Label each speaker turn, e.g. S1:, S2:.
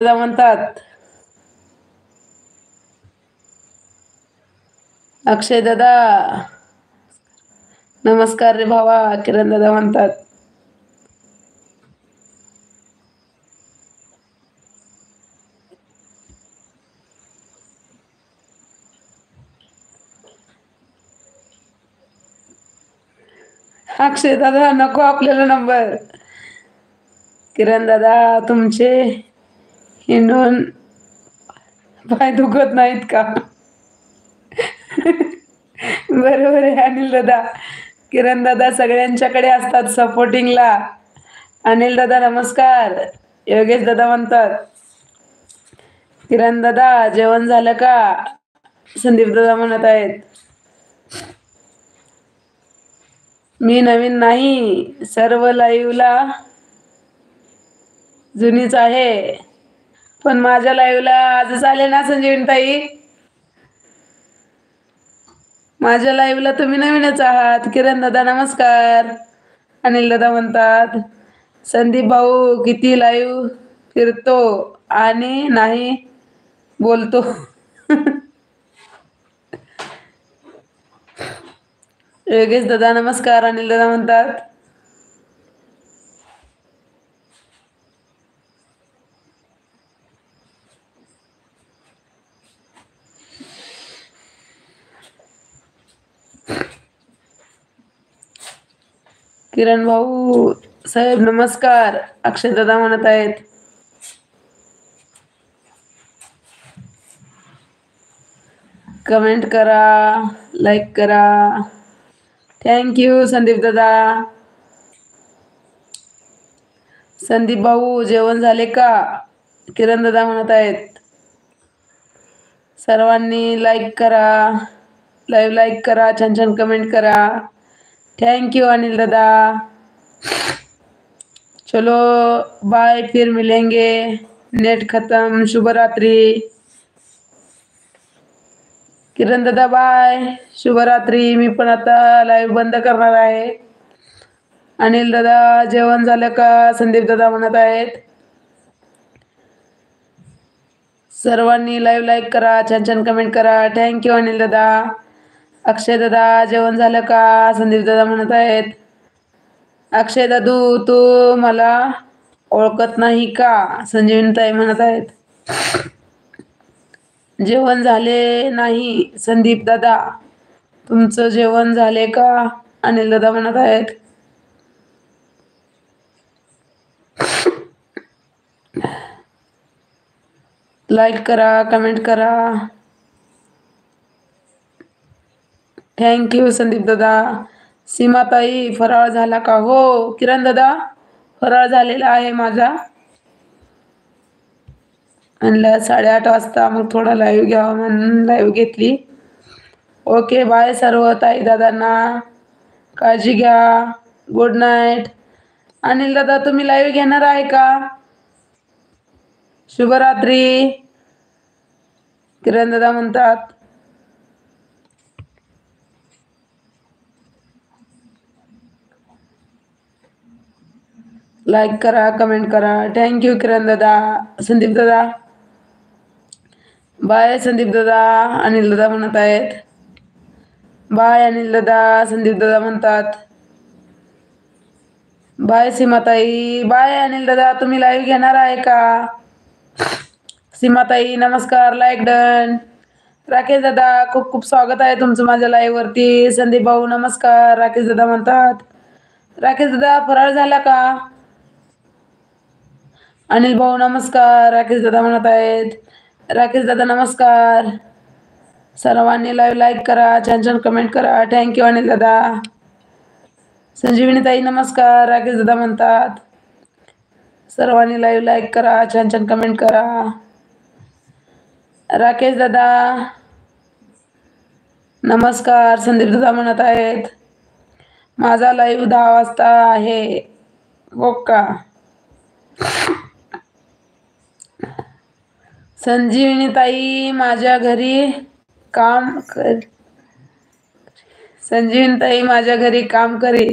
S1: दादा म्हणतात. अक्षय दादा नमस्कार रे भावा. किरण दादा म्हणतात. अक्षय दादा नको आपल्याला नंबर. किरण दादा तुमचे हिंडून पाय दुखत नाहीत का? बरोबर आहे अनिल दादा. किरण दादा सगळ्यांच्याकडे असतात सपोर्टिंगला. अनिल दादा नमस्कार. योगेश दादा म्हणतात. किरण दादा जेवण झालं का? संदीप दादा म्हणत आहेत. मी नवीन नाही, सर्व लाईव्हला जुनीच आहे. पण माझ्या लाईव्हला आजच आले ना संजीवनताई. माझ्या लाईव्हला तुम्ही नवीनच आहात. किरण दादा नमस्कार. अनिल दादा म्हणतात. संदीप भाऊ किती लाईव्ह फिरतो आणि नाही बोलतो. योगेश दादा नमस्कार. अनिल दादा म्हणतात. किरण भाऊ साहेब नमस्कार. अक्षय दादा म्हणत आहेत. कमेंट करा, लाईक करा. थँक्यू संदीप दादा. संदीप भाऊ जेवण झाले का? किरण दादा म्हणत आहेत. सर्वांनी लाईक करा, लाईव्ह लाईक करा, छान छान कमेंट करा. थँक्यू अनिल दादा. चलो बाय, फिर मिलेंगे. नेट खत्म. शुभ रात्री. किरण दादा बाय, शुभरात्री. मी पण आता लाईव्ह बंद करणार आहे. अनिल दादा जेवण झालं का? संदीप दादा म्हणत आहेत. सर्वांनी लाईव्ह लाईक करा, छान छान कमेंट करा. थँक्यू अनिल दादा. अक्षय दादा जेवण झालं का? संदीप दादा म्हणत आहेत. अक्षय दादू तू मला ओळखत नाही का? संजीवनताई म्हणत आहेत. जेवण झाले नाही संदीप दादा. तुमचं जेवण झाले का? अनिल दादा म्हणत आहेत. लाईक करा, कमेंट करा. थँक्यू संदीप दादा. सीमाताई फराळ झाला का? हो किरण दादा फराळ झालेला आहे माझा. म्हणलं 8:30 वाजता मग थोडा लाईव्ह घ्यावा म्हणून लाईव्ह घेतली. ओके बाय सर्व ताई दादांना. काळजी घ्या. Good night. अनिल दादा तुम्ही लाईव्ह घेणार आहे का? शुभरात्री. किरण दादा म्हणतात. लाईक करा, कमेंट करा. थँक्यू किरण दादा. संदीप दादा बाय. संदीप दादा अनिल दादा म्हणत आहेत. बाय अनिल दादा. संदीप दादा म्हणतात. बाय सीमाताई. बाय अनिल दादा. तुम्ही लाईव्ह घेणार आहे का? सीमाताई नमस्कार. Like done. राकेश दादा खूप खूप स्वागत आहे तुमचं माझ्या लाईव्ह वरती. संदीप भाऊ नमस्कार. राकेश दादा म्हणतात. राकेश दादा फराळ झाला का? अनिल भाऊ नमस्कार. राकेश दादा म्हणत आहेत. राकेश दादा नमस्कार. सर्वांनी लाईव्ह लाईक करा, छान छान कमेंट करा. थँक्यू अनिल दादा. संजीवनी ताई नमस्कार. राकेश दादा म्हणतात. सर्वांनी लाईव्ह लाईक करा, छान छान कमेंट करा. राकेश दादा नमस्कार. संदीप दादा म्हणत आहेत. माझा लाईव्ह 10 वाजता आहे. हो का? संजीवनीताई माझ्या घरी काम कर. संजीवनीताई माझ्या घरी काम करे.